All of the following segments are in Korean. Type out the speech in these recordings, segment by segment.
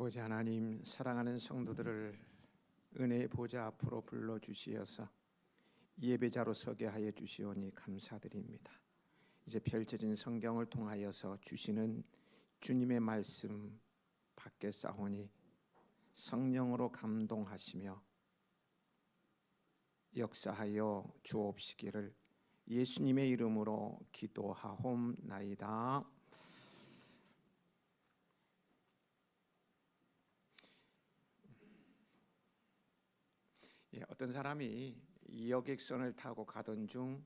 아버지 하나님, 사랑하는 성도들을 은혜의 보좌 앞으로 불러주시어서 예배자로 서게 하여 주시오니 감사드립니다. 이제 펼쳐진 성경을 통하여서 주시는 주님의 말씀 받게 싸우니 성령으로 감동하시며 역사하여 주옵시기를 예수님의 이름으로 기도하옵나이다. 어떤 사람이 여객선을 타고 가던 중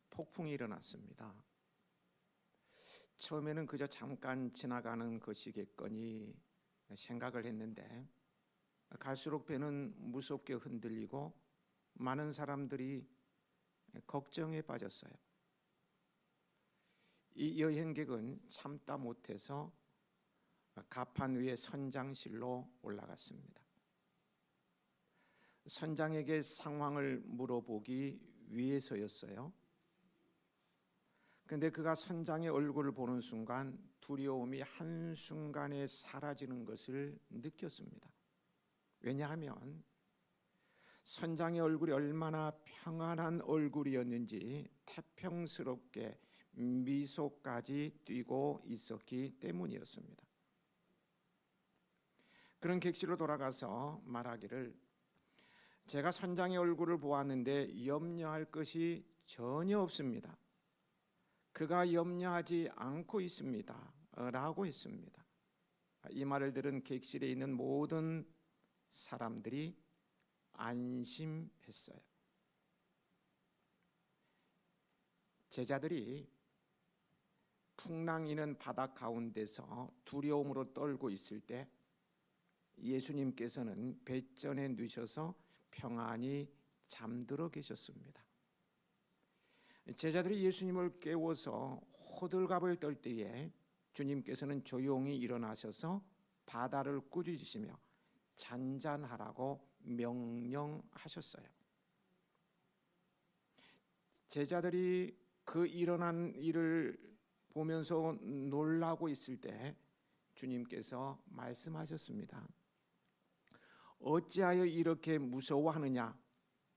폭풍이 일어났습니다. 처음에는 그저 잠깐 지나가는 것이겠거니 생각을 했는데 갈수록 배는 무섭게 흔들리고 많은 사람들이 걱정에 빠졌어요. 이 여행객은 참다 못해서 갑판 위에 선장실로 올라갔습니다. 선장에게 상황을 물어보기 위해서였어요. 그런데 그가 선장의 얼굴을 보는 순간 두려움이 한순간에 사라지는 것을 느꼈습니다. 왜냐하면 선장의 얼굴이 얼마나 평안한 얼굴이었는지 태평스럽게 미소까지 띠고 있었기 때문이었습니다. 그런 객실로 돌아가서 말하기를 제가 선장의 얼굴을 보았는데 염려할 것이 전혀 없습니다. 그가 염려하지 않고 있습니다. 라고 했습니다. 이 말을 들은 객실에 있는 모든 사람들이 안심했어요. 제자들이 풍랑이는 바다 가운데서 두려움으로 떨고 있을 때 예수님께서는 뱃전에 누셔서 평안히 잠들어 계셨습니다. 제자들이 예수님을 깨워서 호들갑을 떨 때에 주님께서는 조용히 일어나셔서 바다를 꾸짖으시며 잔잔하라고 명령하셨어요. 제자들이 그 일어난 일을 보면서 놀라고 있을 때 주님께서 말씀하셨습니다. 어찌하여 이렇게 무서워하느냐?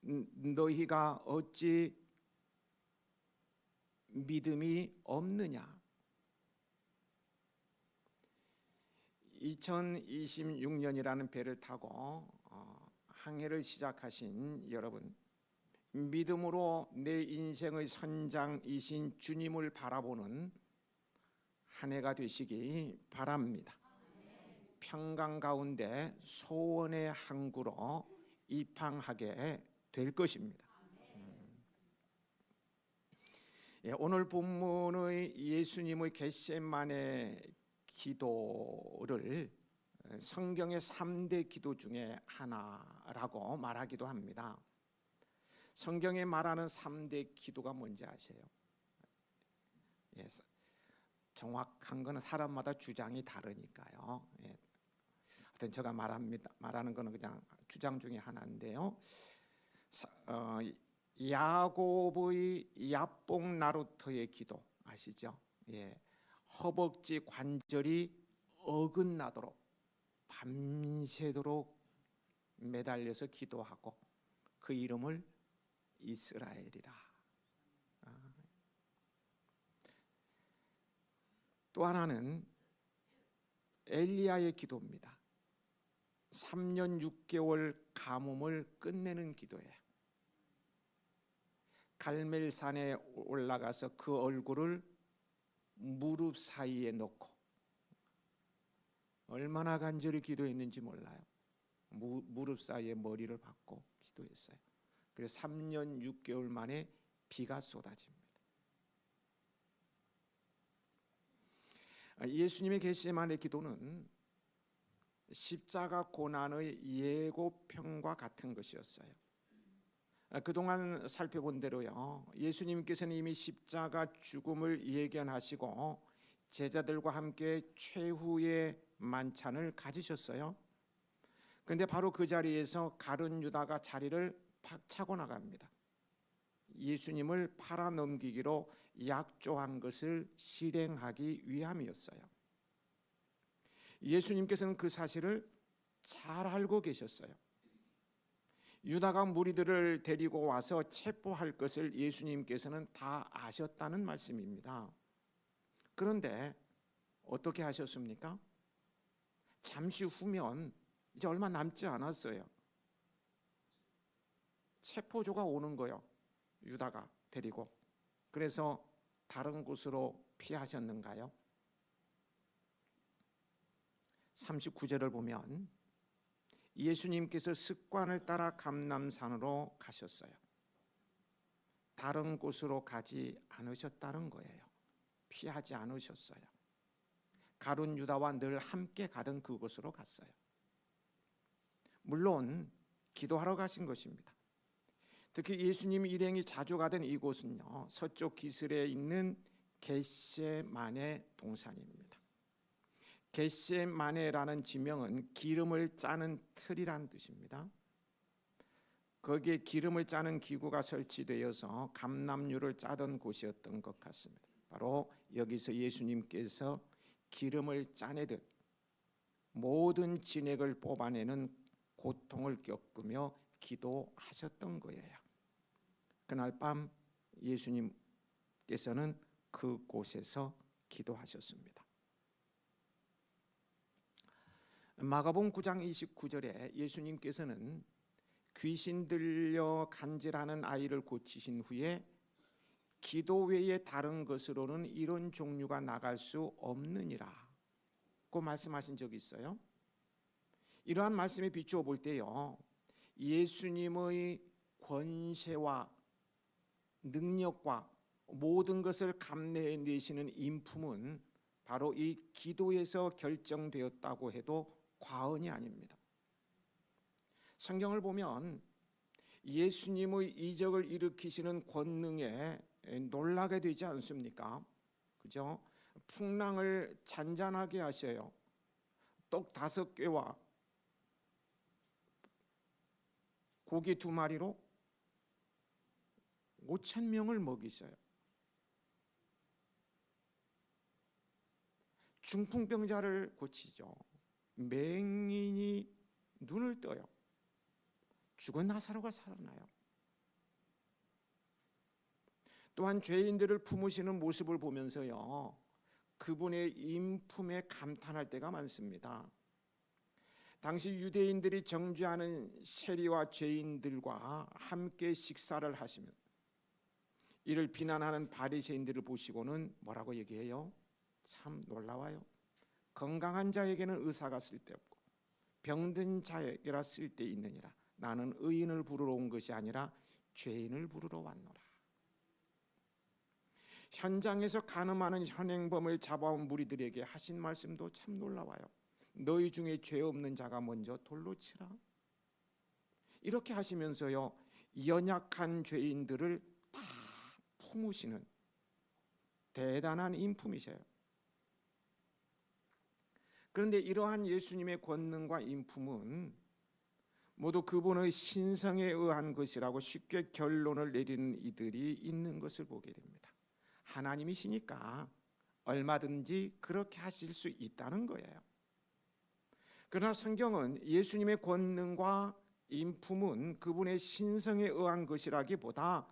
너희가 어찌 믿음이 없느냐? 2026년이라는 배를 타고 항해를 시작하신 여러분, 믿음으로 내 인생의 선장이신 주님을 바라보는 한 해가 되시기 바랍니다. 평강 가운데 소원의 항구로 입항하게 될 것입니다. 오늘 본문의 예수님의 겟세마네 기도를 성경의 3대 기도 중에 하나라고 말하기도 합니다. 성경에 말하는 3대 기도가 뭔지 아세요? 정확한 것은 사람마다 주장이 다르니까요. 하여튼 제가 말하는 것은 그냥 주장 중에 하나인데요. 야곱의 야뽕 나루터의 기도 아시죠? 허벅지 관절이 어긋나도록 밤새도록 매달려서 기도하고 그 이름을 이스라엘이라. 또 하나는 엘리야의 기도입니다. 3년 6개월 가뭄을 끝내는 기도예요. 갈멜산에 올라가서 그 얼굴을 무릎 사이에 넣고 얼마나 간절히 기도했는지 몰라요. 무릎 사이에 머리를 박고 기도했어요. 그래서 3년 6개월 만에 비가 쏟아집니다. 예수님의 겟세마네 기도는 십자가 고난의 예고편과 같은 것이었어요. 그동안 살펴본 대로요, 예수님께서는 이미 십자가 죽음을 예견하시고 제자들과 함께 최후의 만찬을 가지셨어요. 그런데 바로 그 자리에서 가룟 유다가 자리를 박차고 나갑니다. 예수님을 팔아넘기기로 약조한 것을 실행하기 위함이었어요. 예수님께서는 그 사실을 잘 알고 계셨어요. 유다가 무리들을 데리고 와서 체포할 것을 예수님께서는 다 아셨다는 말씀입니다. 그런데 어떻게 하셨습니까? 잠시 후면 이제 얼마 남지 않았어요. 체포조가 오는 거예요. 유다가 데리고. 그래서 다른 곳으로 피하셨는가요? 39절을 보면 예수님께서 습관을 따라 감람산으로 가셨어요. 다른 곳으로 가지 않으셨다는 거예요. 피하지 않으셨어요. 가룟 유다와 늘 함께 가던 그곳으로 갔어요. 물론 기도하러 가신 것입니다. 특히 예수님 일행이 자주 가던 이곳은요, 서쪽 기슭에 있는 겟세마네 동산입니다. 겟세마네라는 지명은 기름을 짜는 틀이란 뜻입니다. 거기에 기름을 짜는 기구가 설치되어서 감람유를 짜던 곳이었던 것 같습니다. 바로 여기서 예수님께서 기름을 짜내듯 모든 진액을 뽑아내는 고통을 겪으며 기도하셨던 거예요. 그날 밤 예수님께서는 그곳에서 기도하셨습니다. 마가복음 9장 29절에 예수님께서는 귀신 들려 간질하는 아이를 고치신 후에 기도 외에 다른 것으로는 이런 종류가 나갈 수 없느니라고 말씀하신 적이 있어요. 이러한 말씀에 비추어 볼 때요, 예수님의 권세와 능력과 모든 것을 감내내시는 인품은 바로 이 기도에서 결정되었다고 해도 과언이 아닙니다. 성경을 보면 예수님의 이적을 일으키시는 권능에 놀라게 되지 않습니까? 그죠? 풍랑을 잔잔하게 하셔요. 떡 5개와 고기 2마리로 5,000명을 먹이셔요. 중풍병자를 고치죠. 맹인이 눈을 떠요. 죽은 나사로가 살아나요. 또한 죄인들을 품으시는 모습을 보면서요, 그분의 인품에 감탄할 때가 많습니다. 당시 유대인들이 정죄하는 세리와 죄인들과 함께 식사를 하시면 이를 비난하는 바리새인들을 보시고는 뭐라고 얘기해요? 참 놀라워요. 건강한 자에게는 의사가 쓸데없고 병든 자에게라 쓸데 있느니라. 나는 의인을 부르러 온 것이 아니라 죄인을 부르러 왔노라. 현장에서 간음하는 현행범을 잡아온 무리들에게 하신 말씀도 참 놀라워요. 너희 중에 죄 없는 자가 먼저 돌로 치라. 이렇게 하시면서요, 연약한 죄인들을 다 품으시는 대단한 인품이세요. 그런데 이러한 예수님의 권능과 인품은 모두 그분의 신성에 의한 것이라고 쉽게 결론을 내리는 이들이 있는 것을 보게 됩니다. 하나님이시니까 얼마든지 그렇게 하실 수 있다는 거예요. 그러나 성경은 예수님의 권능과 인품은 그분의 신성에 의한 것이라기보다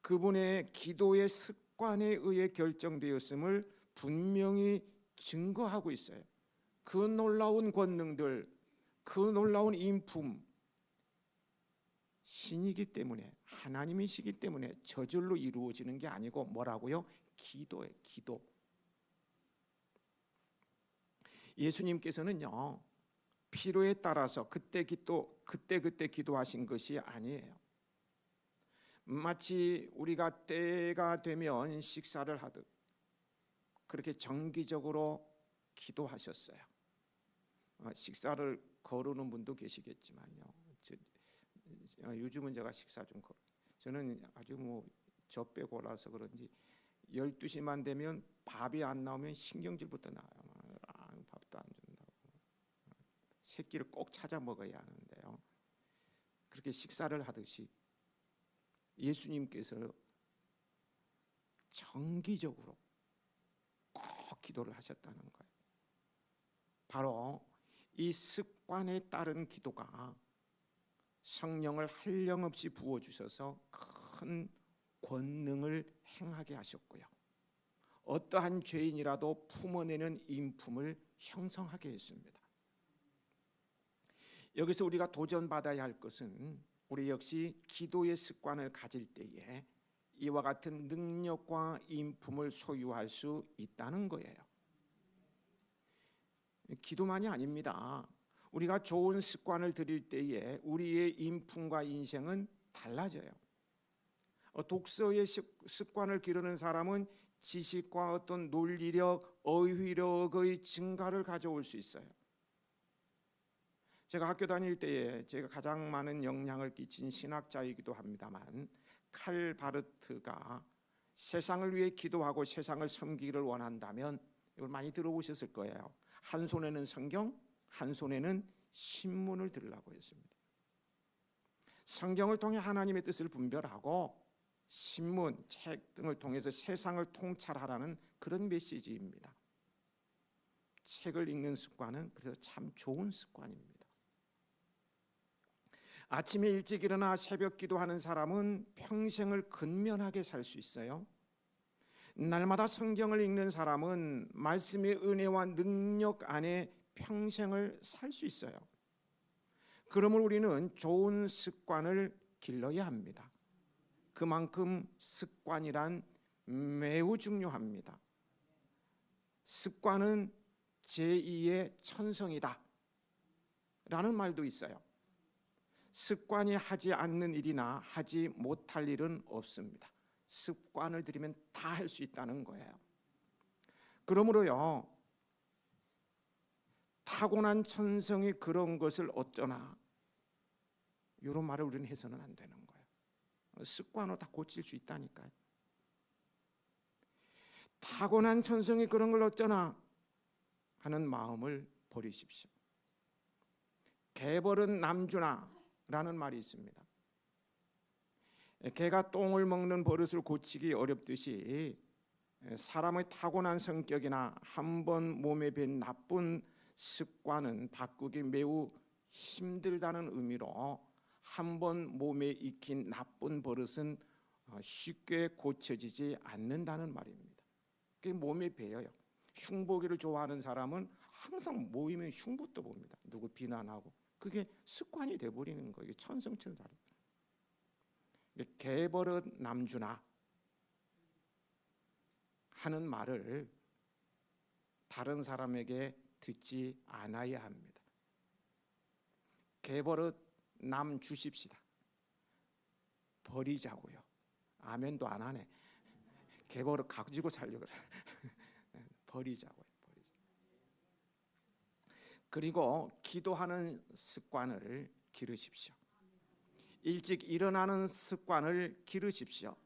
그분의 기도의 습관에 의해 결정되었음을 분명히 증거하고 있어요. 그 놀라운 권능들, 그 놀라운 인품, 신이기 때문에, 하나님이시기 때문에 저절로 이루어지는 게 아니고 뭐라고요? 기도예요. 기도. 예수님께서는요, 필요에 따라서 그때 기도하신 것이 아니에요. 마치 우리가 때가 되면 식사를 하듯 그렇게 정기적으로 기도하셨어요. 식사를 거르는 분도 계시겠지만요. 요즘은 제가 식사 좀 저는 아주 저 빼고라서 그런지 12시만 되면 밥이 안 나오면 신경질부터 나요. 밥도 안 준다고. 새끼를 꼭 찾아 먹어야 하는데요. 그렇게 식사를 하듯이 예수님께서 정기적으로 꼭 기도를 하셨다는 거예요. 바로 이 습관에 따른 기도가 성령을 한량없이 부어주셔서 큰 권능을 행하게 하셨고요, 어떠한 죄인이라도 품어내는 인품을 형성하게 했습니다. 여기서 우리가 도전받아야 할 것은 우리 역시 기도의 습관을 가질 때에 이와 같은 능력과 인품을 소유할 수 있다는 거예요. 기도만이 아닙니다. 우리가 좋은 습관을 들일 때에 우리의 인품과 인생은 달라져요. 독서의 습관을 기르는 사람은 지식과 어떤 논리력, 어휘력의 증가를 가져올 수 있어요. 제가 학교 다닐 때에 제가 가장 많은 영향을 끼친 신학자이기도 합니다만, 칼 바르트가 세상을 위해 기도하고 세상을 섬기기를 원한다면, 이걸 많이 들어보셨을 거예요. 한 손에는 성경, 한 손에는 신문을 들으라고 했습니다. 성경을 통해 하나님의 뜻을 분별하고 신문, 책 등을 통해서 세상을 통찰하라는 그런 메시지입니다. 책을 읽는 습관은 그래서 참 좋은 습관입니다. 아침에 일찍 일어나 새벽 기도하는 사람은 평생을 근면하게 살 수 있어요. 날마다 성경을 읽는 사람은 말씀의 은혜와 능력 안에 평생을 살 수 있어요. 그러므로 우리는 좋은 습관을 길러야 합니다. 그만큼 습관이란 매우 중요합니다. 습관은 제2의 천성이다 라는 말도 있어요. 습관이 하지 않는 일이나 하지 못할 일은 없습니다. 습관을 들이면 다 할 수 있다는 거예요. 그러므로요, 타고난 천성이 그런 것을 어쩌나, 이런 말을 우리는 해서는 안 되는 거예요. 습관으로 다 고칠 수 있다니까요. 타고난 천성이 그런 걸 어쩌나 하는 마음을 버리십시오. 개벌은 남주나 라는 말이 있습니다. 개가 똥을 먹는 버릇을 고치기 어렵듯이 사람의 타고난 성격이나 한번 몸에 밴 나쁜 습관은 바꾸기 매우 힘들다는 의미로, 한번 몸에 익힌 나쁜 버릇은 쉽게 고쳐지지 않는다는 말입니다. 그게 몸에 배어요. 흉보기를 좋아하는 사람은 항상 모이면 흉부터 봅니다. 누구 비난하고. 그게 습관이 돼버리는 거예요. 천성처럼 다르다. 개버릇 남주나 하는 말을 다른 사람에게 듣지 않아야 합니다. 개버릇 남 주십시다. 버리자고요. 아멘도 안 하네. 개버릇 가지고 살려고 그래. 버리자고요. 그리고 기도하는 습관을 기르십시오. 일찍 일어나는 습관을 기르십시오.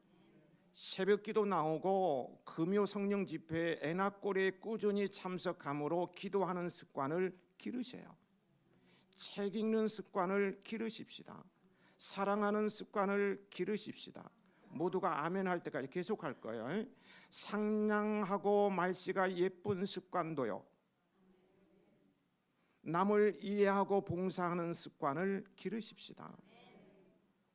새벽 기도 나오고 금요 성령 집회에 애나꼴에 꾸준히 참석함으로 기도하는 습관을 기르세요. 책 읽는 습관을 기르십시다. 사랑하는 습관을 기르십시다. 모두가 아멘 할 때까지 계속 할 거예요. 상냥하고 말씨가 예쁜 습관도요. 남을 이해하고 봉사하는 습관을 기르십시다.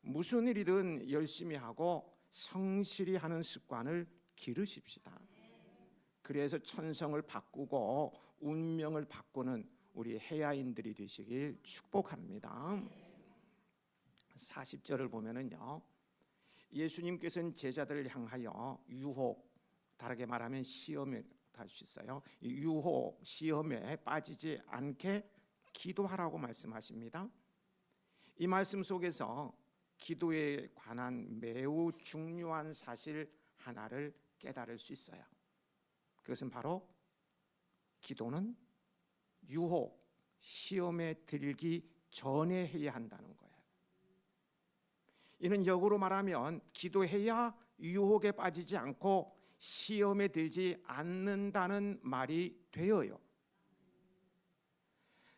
무슨 일이든 열심히 하고 성실히 하는 습관을 기르십시다. 그래서 천성을 바꾸고 운명을 바꾸는 우리 해야인들이 되시길 축복합니다. 40절을 보면은요, 예수님께서는 제자들을 향하여 유혹, 다르게 말하면 시험에 할 수 있어요. 유혹, 시험에 빠지지 않게 기도하라고 말씀하십니다. 이 말씀 속에서 기도에 관한 매우 중요한 사실 하나를 깨달을 수 있어요. 그것은 바로 기도는 유혹, 시험에 들기 전에 해야 한다는 거예요. 이는 역으로 말하면 기도해야 유혹에 빠지지 않고 시험에 들지 않는다는 말이 되어요.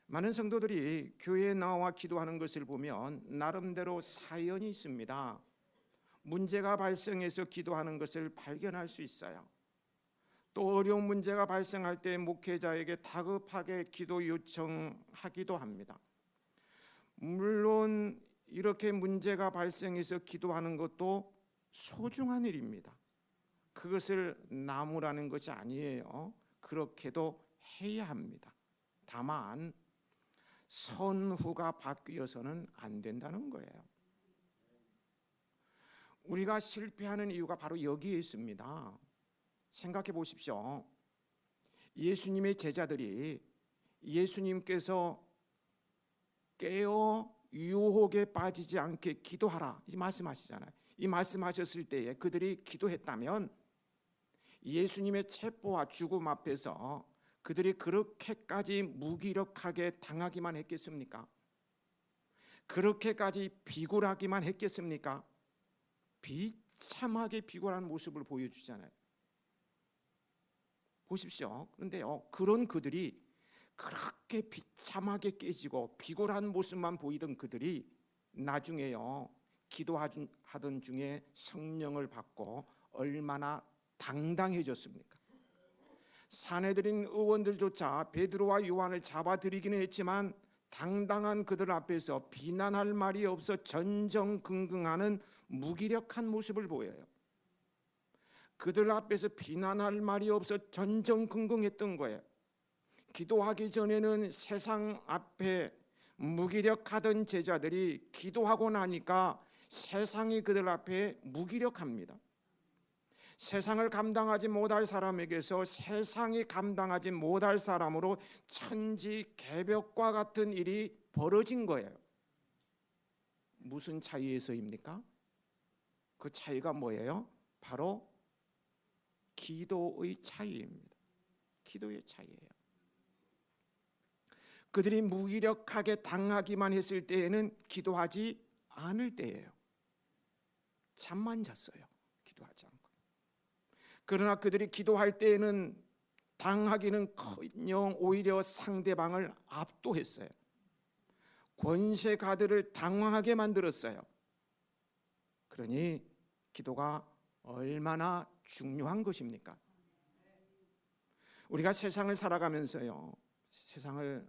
많은 성도들이 교회에 나와 기도하는 것을 보면 나름대로 사연이 있습니다. 문제가 발생해서 기도하는 것을 발견할 수 있어요. 또 어려운 문제가 발생할 때 목회자에게 다급하게 기도 요청하기도 합니다. 물론 이렇게 문제가 발생해서 기도하는 것도 소중한 일입니다. 그것을 나무라는 것이 아니에요. 그렇게도 해야 합니다. 다만 선후가 바뀌어서는 안 된다는 거예요. 우리가 실패하는 이유가 바로 여기에 있습니다. 생각해 보십시오. 예수님의 제자들이 예수님께서 깨어 유혹에 빠지지 않게 기도하라 이 말씀하시잖아요. 이 말씀하셨을 때에 그들이 기도했다면 예수님의 체포와 죽음 앞에서 그들이 그렇게까지 무기력하게 당하기만 했겠습니까? 그렇게까지 비굴하기만 했겠습니까? 비참하게 비굴한 모습을 보여주잖아요. 보십시오. 그런데요, 그런 그들이 그렇게 비참하게 깨지고 비굴한 모습만 보이던 그들이 나중에요, 기도하던 중에 성령을 받고 얼마나 당당해졌습니까? 사내들인 의원들조차 베드로와 요한을 잡아들이기는 했지만 당당한 그들 앞에서 비난할 말이 없어 전전긍긍하는 무기력한 모습을 보여요. 그들 앞에서 비난할 말이 없어 전전긍긍했던 거예요. 기도하기 전에는 세상 앞에 무기력하던 제자들이 기도하고 나니까 세상이 그들 앞에 무기력합니다. 세상을 감당하지 못할 사람에게서 세상이 감당하지 못할 사람으로 천지개벽과 같은 일이 벌어진 거예요. 무슨 차이에서입니까? 그 차이가 뭐예요? 바로 기도의 차이입니다. 기도의 차이예요. 그들이 무기력하게 당하기만 했을 때에는 기도하지 않을 때예요. 잠만 잤어요. 기도하지 않고. 그러나 그들이 기도할 때에는 당하기는커녕 오히려 상대방을 압도했어요. 권세가들을 당황하게 만들었어요. 그러니 기도가 얼마나 중요한 것입니까? 우리가 세상을 살아가면서요, 세상을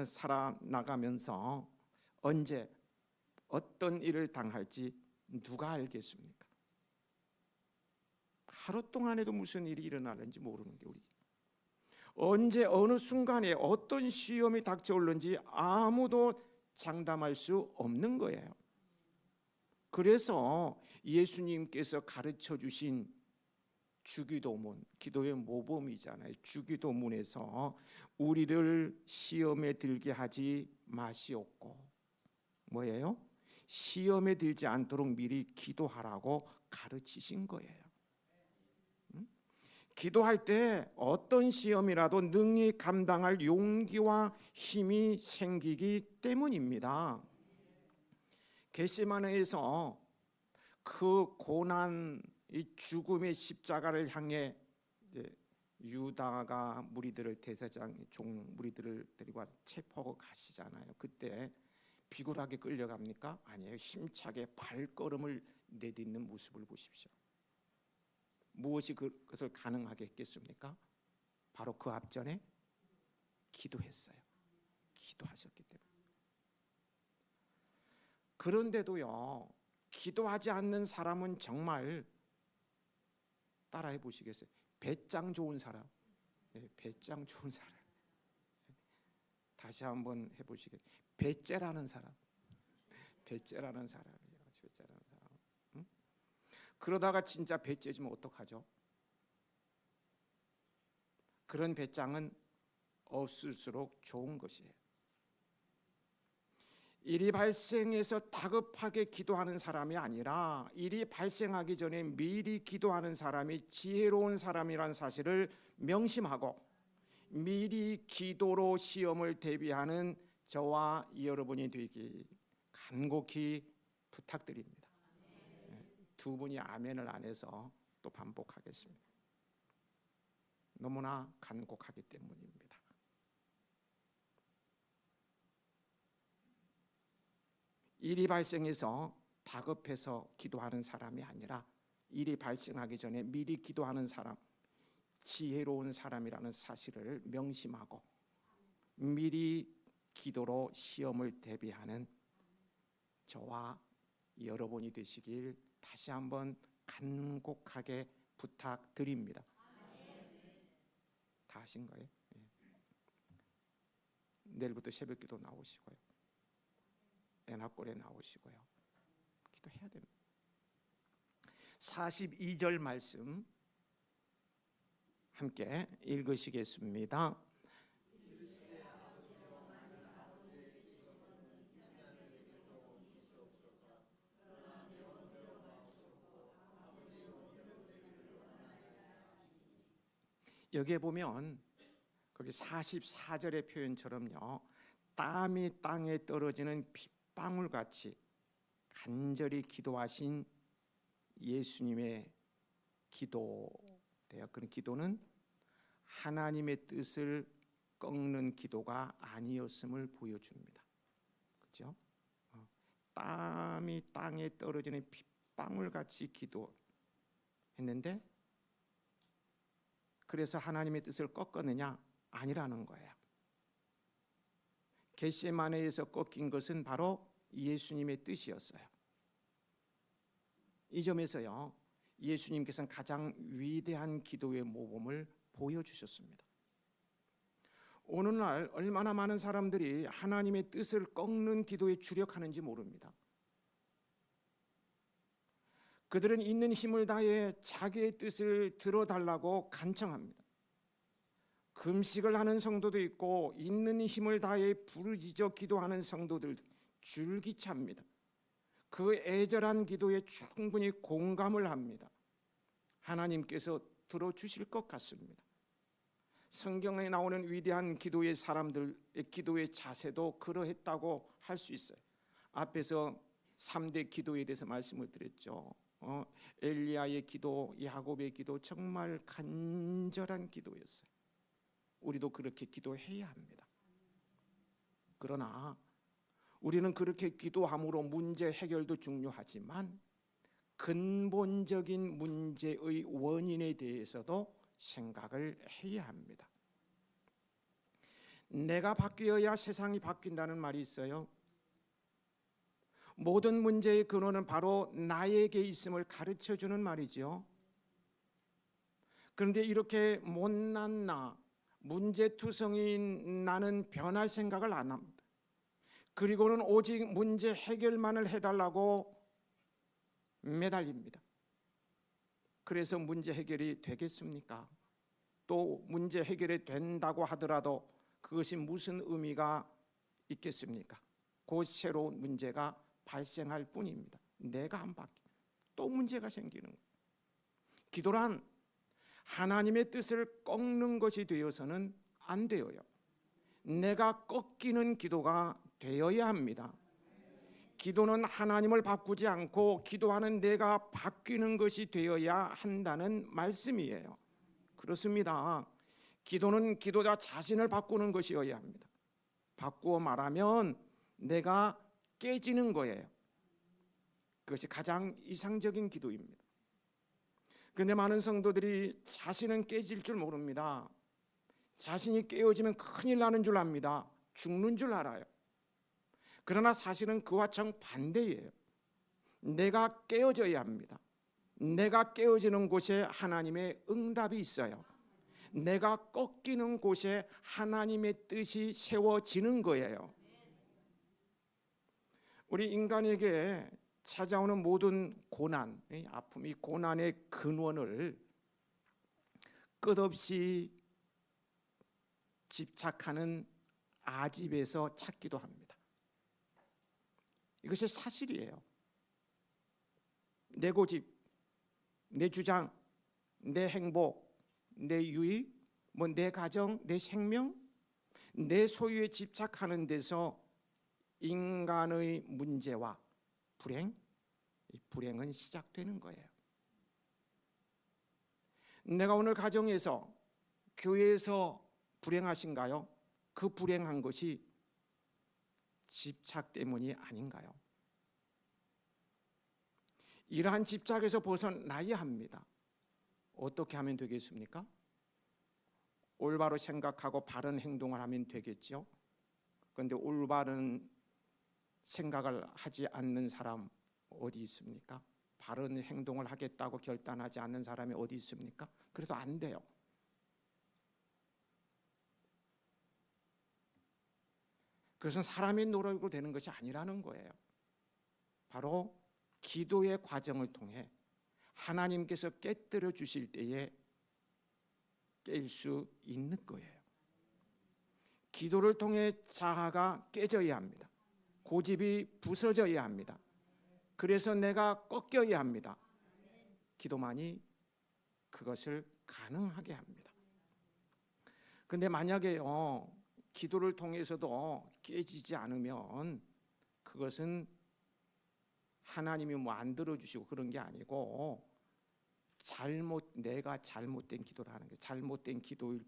살아나가면서 언제 어떤 일을 당할지 누가 알겠습니까? 하루 동안에도 무슨 일이 일어나는지 모르는 게 우리. 언제 어느 순간에 어떤 시험이 닥쳐올는지 아무도 장담할 수 없는 거예요. 그래서 예수님께서 가르쳐 주신 주기도문, 기도의 모범이잖아요. 주기도문에서 우리를 시험에 들게 하지 마시옵고, 뭐예요? 시험에 들지 않도록 미리 기도하라고 가르치신 거예요. 기도할 때 어떤 시험이라도 능히 감당할 용기와 힘이 생기기 때문입니다. 겟세마네에서 그 고난, 이 죽음의 십자가를 향해 유다가 무리들을 대제사장 종 무리들을 데리고 와서 체포하고 가시잖아요. 그때 비굴하게 끌려갑니까? 아니에요. 힘차게 발걸음을 내딛는 모습을 보십시오. 무엇이 그것을 가능하게 했겠습니까? 바로 그 앞전에 기도했어요. 기도하셨기 때문에. 그런데도요, 기도하지 않는 사람은 정말 따라해 보시겠어요? 배짱 좋은 사람. 네, 배짱 좋은 사람. 다시 한번 해보시겠어요? 배째라는 사람. 배째라는 사람이에요. 배째라는 사람. 응? 그러다가 진짜 배째지면 어떡하죠? 그런 배짱은 없을수록 좋은 것이에요. 일이 발생해서 다급하게 기도하는 사람이 아니라 일이 발생하기 전에 미리 기도하는 사람이 지혜로운 사람이란 사실을 명심하고 미리 기도로 시험을 대비하는 저와 여러분이 되기 간곡히 부탁드립니다. 두 분이 아멘을 안 해서 또 반복하겠습니다. 너무나 간곡하기 때문입니다. 일이 발생해서 다급해서 기도하는 사람이 아니라 일이 발생하기 전에 미리 기도하는 사람, 지혜로운 사람이라는 사실을 명심하고 미리 기도로 시험을 대비하는 저와 여러분이 되시길 다시 한번 간곡하게 부탁드립니다. 다 하신 거예요? 예. 내일부터 새벽기도 나오시고요, 애나골에 나오시고요, 기도해야 됩니다. 42절 말씀 함께 읽으시겠습니다. 여기에 보면 거기 44절의 표현처럼요, 땀이 땅에 떨어지는 빗방울같이 간절히 기도하신 예수님의 기도예요. 그런 기도는 하나님의 뜻을 꺾는 기도가 아니었음을 보여줍니다. 그렇죠? 땀이 땅에 떨어지는 빗방울같이 기도했는데 그래서 하나님의 뜻을 꺾었느냐? 아니라는 거예요. 겟세마네에서 꺾인 것은 바로 예수님의 뜻이었어요. 이 점에서요, 예수님께서는 가장 위대한 기도의 모범을 보여주셨습니다. 오늘날 얼마나 많은 사람들이 하나님의 뜻을 꺾는 기도에 주력하는지 모릅니다. 그들은 있는 힘을 다해 자기의 뜻을 들어달라고 간청합니다. 금식을 하는 성도도 있고 있는 힘을 다해 부르짖어 기도하는 성도들 줄기차입니다. 그 애절한 기도에 충분히 공감을 합니다. 하나님께서 들어주실 것 같습니다. 성경에 나오는 위대한 기도의 사람들의 기도의 자세도 그러했다고 할 수 있어요. 앞에서 3대 기도에 대해서 말씀을 드렸죠. 엘리야의 기도, 야곱의 기도, 정말 간절한 기도였어요. 우리도 그렇게 기도해야 합니다. 그러나 우리는 그렇게 기도함으로 문제 해결도 중요하지만 근본적인 문제의 원인에 대해서도 생각을 해야 합니다. 내가 바뀌어야 세상이 바뀐다는 말이 있어요. 모든 문제의 근원은 바로 나에게 있음을 가르쳐주는 말이죠. 그런데 이렇게 못난 나, 문제투성이인 나는 변할 생각을 안 합니다. 그리고는 오직 문제 해결만을 해달라고 매달립니다. 그래서 문제 해결이 되겠습니까? 또 문제 해결이 된다고 하더라도 그것이 무슨 의미가 있겠습니까? 곧 새로운 문제가 발생할 뿐입니다. 내가 안 바뀌, 또 문제가 생기는 거예요. 기도란 하나님의 뜻을 꺾는 것이 되어서는 안 되어요. 내가 꺾이는 기도가 되어야 합니다. 기도는 하나님을 바꾸지 않고 기도하는 내가 바뀌는 것이 되어야 한다는 말씀이에요. 그렇습니다. 기도는 기도자 자신을 바꾸는 것이어야 합니다. 바꾸어 말하면 내가 깨지는 거예요. 그것이 가장 이상적인 기도입니다. 그런데 많은 성도들이 자신은 깨질 줄 모릅니다. 자신이 깨어지면 큰일 나는 줄 압니다. 죽는 줄 알아요. 그러나 사실은 그와 정반대예요. 내가 깨어져야 합니다. 내가 깨어지는 곳에 하나님의 응답이 있어요. 내가 꺾이는 곳에 하나님의 뜻이 세워지는 거예요. 우리 인간에게 찾아오는 모든 고난, 아픔, 이 고난의 근원을 끝없이 집착하는 아집에서 찾기도 합니다. 이것이 사실이에요. 내 고집, 내 주장, 내 행복, 내 유익, 내 가정, 내 생명, 내 소유에 집착하는 데서 인간의 문제와 불행, 이 불행은 시작되는 거예요. 내가 오늘 가정에서, 교회에서 불행하신가요? 그 불행한 것이 집착 때문이 아닌가요? 이러한 집착에서 벗어나야 합니다. 어떻게 하면 되겠습니까? 올바로 생각하고 바른 행동을 하면 되겠죠. 그런데 올바른 생각을 하지 않는 사람 어디 있습니까? 바른 행동을 하겠다고 결단하지 않는 사람이 어디 있습니까? 그래도 안 돼요. 그것은 사람의 노력으로 되는 것이 아니라는 거예요. 바로 기도의 과정을 통해 하나님께서 깨뜨려 주실 때에 깰 수 있는 거예요. 기도를 통해 자아가 깨져야 합니다. 고집이 부서져야 합니다. 그래서 내가 꺾여야 합니다. 기도만이 그것을 가능하게 합니다. 근데 만약에요, 기도를 통해서도 깨지지 않으면 그것은 하나님이 안 들어주시고 그런 게 아니고 내가 잘못된 기도를 하는 게 잘못된 기도일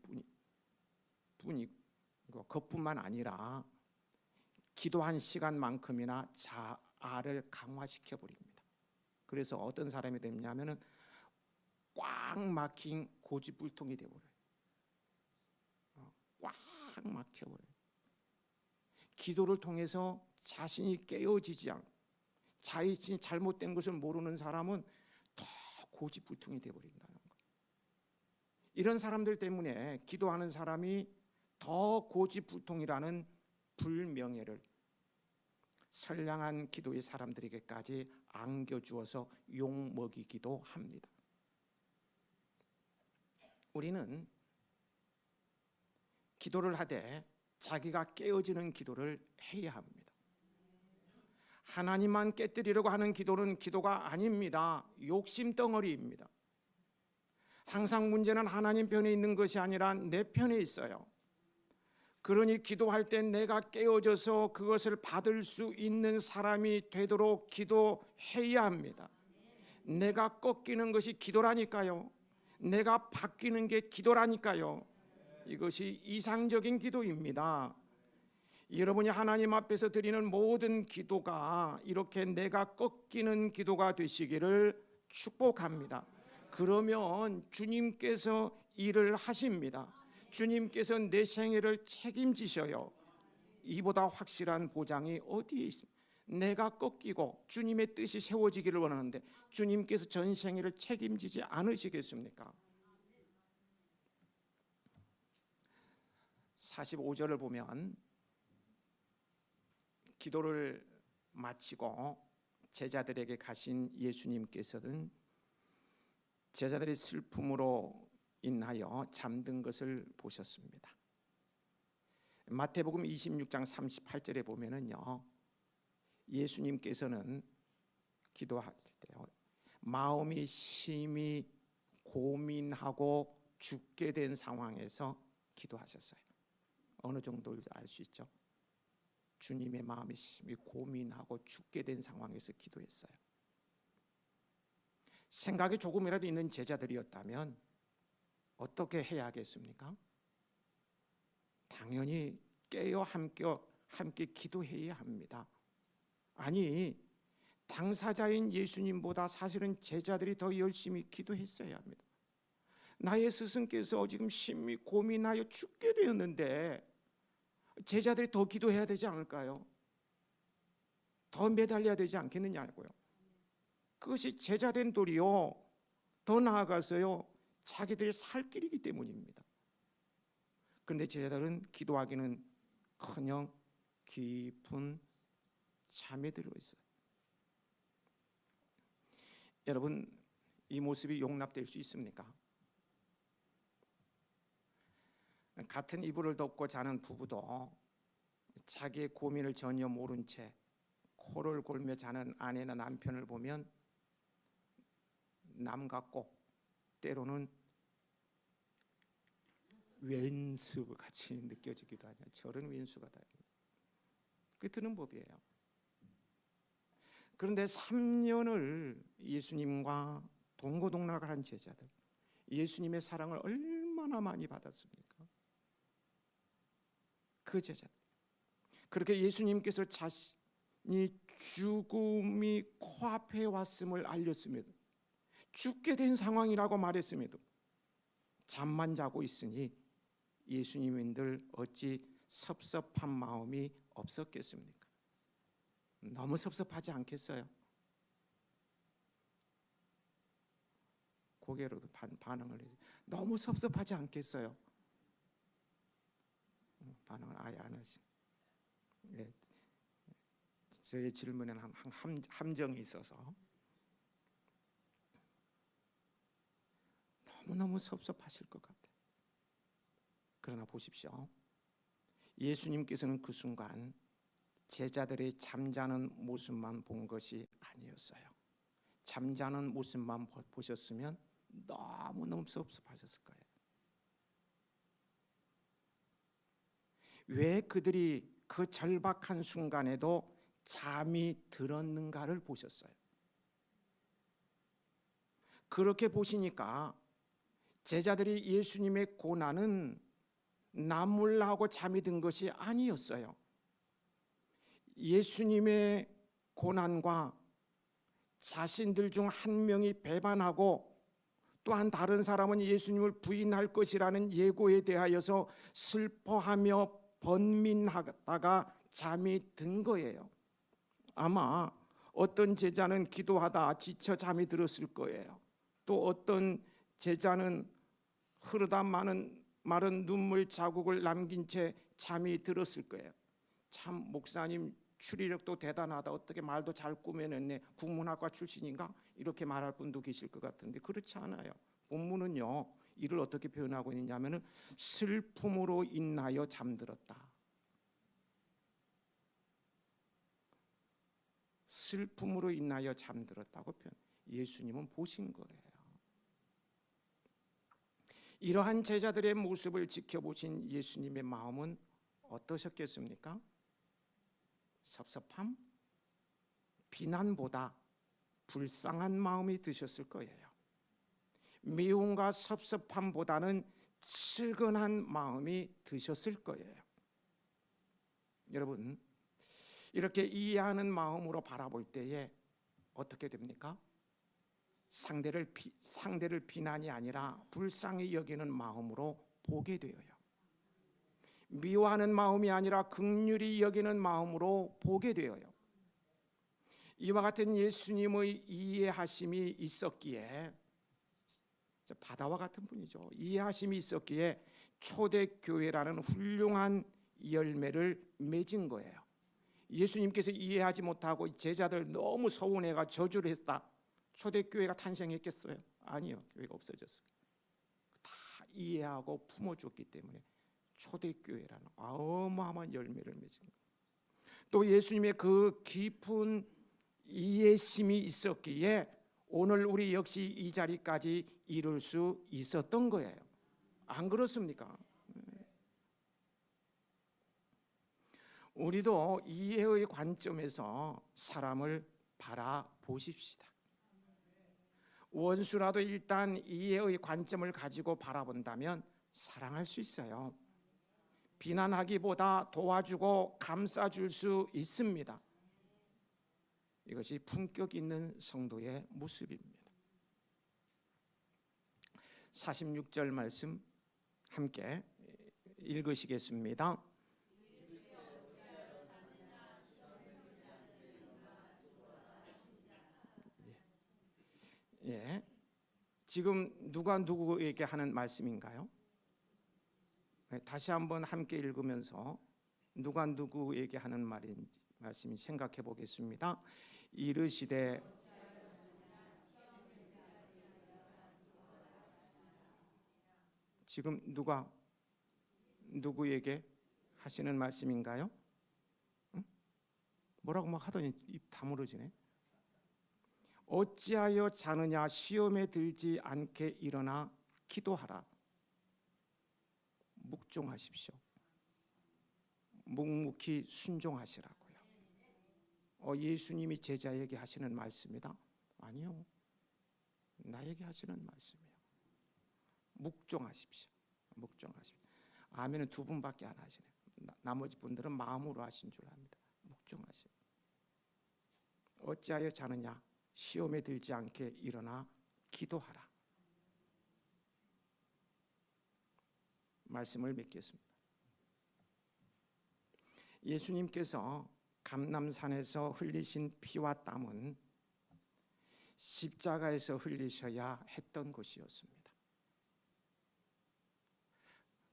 뿐이고 그것뿐만 아니라 기도한 시간만큼이나 자아를 강화시켜 버립니다. 그래서 어떤 사람이 되냐면은 꽉 막힌 고집불통이 되어버려요. 꽉 막혀버려요. 기도를 통해서 자신이 깨어지지 않고 자신이 잘못된 것을 모르는 사람은 더 고집불통이 되어버린다는 거예요. 이런 사람들 때문에 기도하는 사람이 더 고집불통이라는 불명예를 선량한 기도의 사람들에게까지 안겨주어서 욕먹이기도 합니다. 우리는 기도를 하되 자기가 깨어지는 기도를 해야 합니다. 하나님만 깨뜨리려고 하는 기도는 기도가 아닙니다. 욕심 덩어리입니다. 항상 문제는 하나님 편에 있는 것이 아니라 내 편에 있어요. 그러니 기도할 때 내가 깨어져서 그것을 받을 수 있는 사람이 되도록 기도해야 합니다. 내가 꺾이는 것이 기도라니까요. 내가 바뀌는 게 기도라니까요. 이것이 이상적인 기도입니다. 여러분이 하나님 앞에서 드리는 모든 기도가 이렇게 내가 꺾이는 기도가 되시기를 축복합니다. 그러면 주님께서 일을 하십니다. 주님께서 내 생애를 책임지셔요. 이보다 확실한 보장이 어디에 있습니까? 내가 꺾이고 주님의 뜻이 세워지기를 원하는데 주님께서 전 생애를 책임지지 않으시겠습니까? 45절을 보면 기도를 마치고 제자들에게 가신 예수님께서는 제자들의 슬픔으로 인하여 잠든 것을 보셨습니다. 마태복음 26장 38절에 보면은요, 예수님께서는 기도할 때요, 마음이 심히 고민하고 죽게 된 상황에서 기도하셨어요. 어느 정도를 알 수 있죠? 주님의 마음이 심히 고민하고 죽게 된 상황에서 기도했어요. 생각이 조금이라도 있는 제자들이었다면 어떻게 해야 하겠습니까? 당연히 깨어 함께 기도해야 합니다. 아니, 당사자인 예수님보다 사실은 제자들이 더 열심히 기도했어야 합니다. 나의 스승께서 지금 심히 고민하여 죽게 되었는데 제자들이 더 기도해야 되지 않을까요? 더 매달려야 되지 않겠느냐고요. 그것이 제자된 도리요, 더 나아가서요, 자기들의 살 길이기 때문입니다. 그런데 제자들은 기도하기는커녕 깊은 잠에 들어 있어요. 여러분, 이 모습이 용납될 수 있습니까? 같은 이불을 덮고 자는 부부도 자기의 고민을 전혀 모른 채 코를 골며 자는 아내나 남편을 보면 남 같고 때로는 왼수같이 느껴지기도 하죠. 저런 왼수가 다. 그게 드는 법이에요. 그런데 3년을 예수님과 동고동락을 한 제자들, 예수님의 사랑을 얼마나 많이 받았습니까? 그 제자들, 그렇게 예수님께서 자신이 죽음이 코앞에 왔음을 알렸음에도, 죽게 된 상황이라고 말했음에도 잠만 자고 있으니 예수님인들 어찌 섭섭한 마음이 없었겠습니까? 너무 섭섭하지 않겠어요? 고개로도 반응을 해서 너무 섭섭하지 않겠어요? 반응을 아예 안 하시. 네. 저의 질문에는 함정이 있어서 너무너무 섭섭하실 것 같아요. 그러나 보십시오. 예수님께서는 그 순간 제자들의 잠자는 모습만 본 것이 아니었어요. 잠자는 모습만 보셨으면 너무너무 섭섭하셨을 거예요. 왜 그들이 그 절박한 순간에도 잠이 들었는가를 보셨어요. 그렇게 보시니까 제자들이 예수님의 고난은 나몰라하고 잠이 든 것이 아니었어요. 예수님의 고난과 자신들 중 한 명이 배반하고 또한 다른 사람은 예수님을 부인할 것이라는 예고에 대하여서 슬퍼하며 번민하다가 잠이 든 거예요. 아마 어떤 제자는 기도하다 지쳐 잠이 들었을 거예요. 또 어떤 제자는 흐르다 마른 눈물 자국을 남긴 채 잠이 들었을 거예요. 참 목사님 추리력도 대단하다. 어떻게 말도 잘 꾸며냈네. 국문학과 출신인가? 이렇게 말할 분도 계실 것 같은데 그렇지 않아요. 본문은요. 이를 어떻게 표현하고 있냐면은 슬픔으로 인하여 잠들었다. 슬픔으로 인하여 잠들었다고 표현. 예수님은 보신 거예요. 이러한 제자들의 모습을 지켜보신 예수님의 마음은 어떠셨겠습니까? 섭섭함, 비난보다 불쌍한 마음이 드셨을 거예요. 미움과 섭섭함보다는 측은한 마음이 드셨을 거예요. 여러분, 이렇게 이해하는 마음으로 바라볼 때에 어떻게 됩니까? 상대를 비난이 아니라 불쌍히 여기는 마음으로 보게 되어요. 미워하는 마음이 아니라 긍휼히 여기는 마음으로 보게 되어요. 이와 같은 예수님의 이해하심이 있었기에, 바다와 같은 분이죠. 이해하심이 있었기에 초대교회라는 훌륭한 열매를 맺은 거예요. 예수님께서 이해하지 못하고 제자들 너무 서운해가 저주를 했다. 초대교회가 탄생했겠어요? 아니요. 교회가 없어졌어요. 다 이해하고 품어줬기 때문에 초대교회라는 어마어마한 열매를 맺은 거예요. 또 예수님의 그 깊은 이해심이 있었기에 오늘 우리 역시 이 자리까지 이룰 수 있었던 거예요. 안 그렇습니까? 우리도 이해의 관점에서 사람을 바라보십시다. 원수라도 일단 이해의 관점을 가지고 바라본다면 사랑할 수 있어요. 비난하기보다 도와주고 감싸줄 수 있습니다. 이것이 품격 있는 성도의 모습입니다. 46절 말씀 함께 읽으시겠습니다. 예. 지금 누가 누구에게 하는 말씀인가요? 다시 한번 함께 읽으면서 누가 누구에게 하는 말씀인지 생각해 보겠습니다. 이르시되 지금 누가 누구에게 하시는 말씀인가요? 응? 뭐라고 막 하더니 입 다물어지네. 어찌하여 자느냐 시험에 들지 않게 일어나 기도하라. 묵종하십시오. 묵묵히 순종하시라고요. 예수님이 제자에게 하시는 말씀이다? 아니요. 나에게 하시는 말씀이에요. 묵종하십시오. 묵종하십시오. 아멘은 두 분밖에 안 하시네요. 나머지 분들은 마음으로 하신 줄 압니다. 묵종하십시오. 어찌하여 자느냐 시험에 들지 않게 일어나 기도하라. 말씀을 맺겠습니다. 예수님께서 감람산에서 흘리신 피와 땀은 십자가에서 흘리셔야 했던 것이었습니다.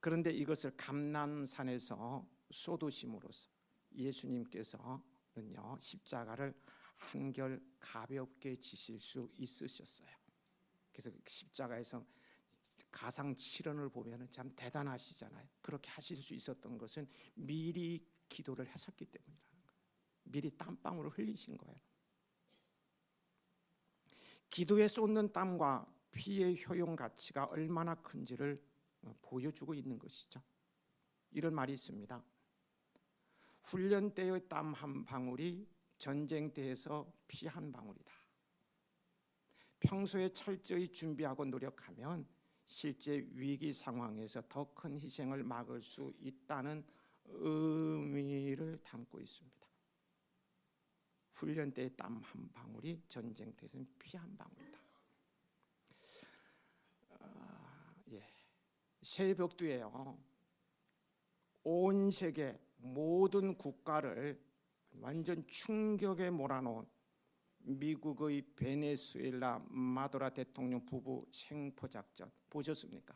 그런데 이것을 감람산에서 쏟으심으로써 예수님께서는요 십자가를 한결 가볍게 지실 수 있으셨어요. 그래서 십자가에서 가상 7원을 보면 참 대단하시잖아요. 그렇게 하실 수 있었던 것은 미리 기도를 하셨기 때문이라는 거예요. 미리 땀방울을 흘리신 거예요. 기도에 쏟는 땀과 피의 효용 가치가 얼마나 큰지를 보여주고 있는 것이죠. 이런 말이 있습니다. 훈련 때의 땀 한 방울이 전쟁터에서 피 한 방울이다. 평소에 철저히 준비하고 노력하면 실제 위기 상황에서 더 큰 희생을 막을 수 있다는 의미를 담고 있습니다. 훈련 때의 땀 한 방울이 전쟁터에서는 피 한 방울이다. 새벽두에요. 온 세계 모든 국가를 완전 충격에 몰아놓은 미국의 베네수엘라 마두라 대통령 부부 생포 작전 보셨습니까?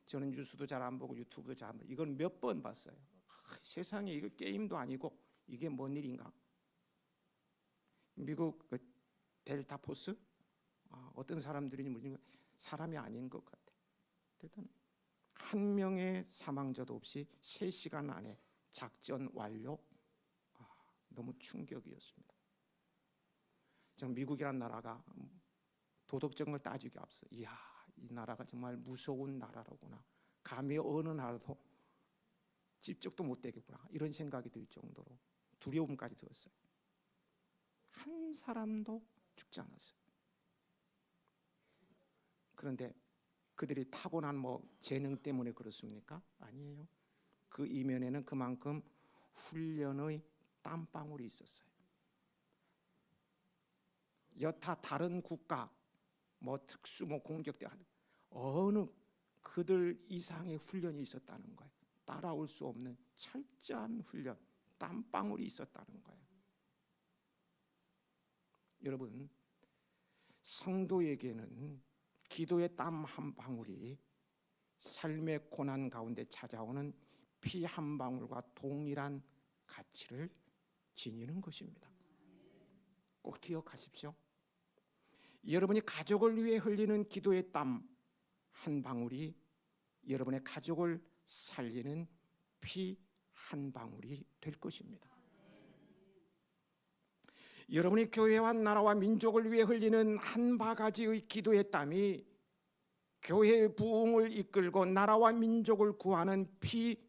저는 뉴스도 잘 안 보고 유튜브도 잘 안 보고 이건 몇 번 봤어요. 세상에 이거 게임도 아니고 이게 뭔 일인가? 미국 그 델타 포스 어떤 사람들이 물론 사람이 아닌 것 같아. 대단해. 한 명의 사망자도 없이 3시간 안에 작전 완료. 너무 충격이었습니다. 정 미국이란 나라가 도덕적인 걸 따지기 앞서 이야 이 나라가 정말 무서운 나라로구나. 감히 어느 나라도 집적도 못 되겠구나 이런 생각이 들 정도로 두려움까지 들었어요. 한 사람도 죽지 않았어요. 그런데 그들이 타고난 재능 때문에 그렇습니까? 아니에요. 그 이면에는 그만큼 훈련의 땀방울이 있었어요. 여타 다른 국가 특수 공격대 어느 그들 이상의 훈련이 있었다는 거예요. 따라올 수 없는 철저한 훈련, 땀방울이 있었다는 거예요. 여러분, 성도에게는 기도의 땀 한 방울이 삶의 고난 가운데 찾아오는 피 한 방울과 동일한 가치를 지니는 것입니다. 꼭 기억하십시오. 여러분이 가족을 위해 흘리는 기도의 땀 한 방울이 여러분의 가족을 살리는 피 한 방울이 될 것입니다. 여러분이 교회와 나라와 민족을 위해 흘리는 한 바가지의 기도의 땀이 교회의 부흥을 이끌고 나라와 민족을 구하는 피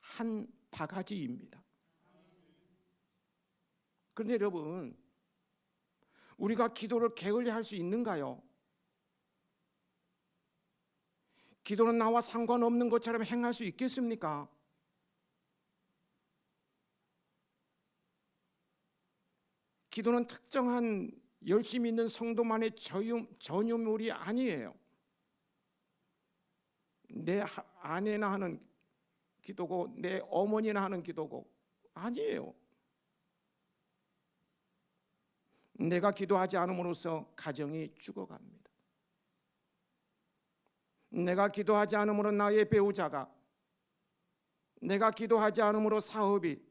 한 바가지입니다. 그런데 여러분, 우리가 기도를 게을리할 수 있는가요? 기도는 나와 상관없는 것처럼 행할 수 있겠습니까? 기도는 특정한 열심히 있는 성도만의 전유물이 아니에요. 내 아내나 하는 기도고 내 어머니나 하는 기도고 아니에요. 내가 기도하지 않음으로써 가정이 죽어갑니다. 내가 기도하지 않음으로 나의 배우자가, 내가 기도하지 않음으로 사업이,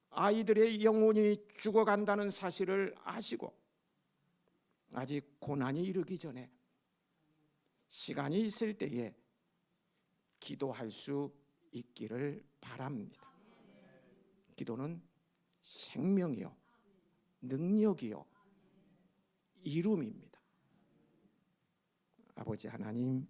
아이들의 영혼이 죽어간다는 사실을 아시고 아직 고난이 이르기 전에 시간이 있을 때에 기도할 수 있기를 바랍니다. 기도는 생명이요, 능력이요, 이룸입니다. 아버지 하나님,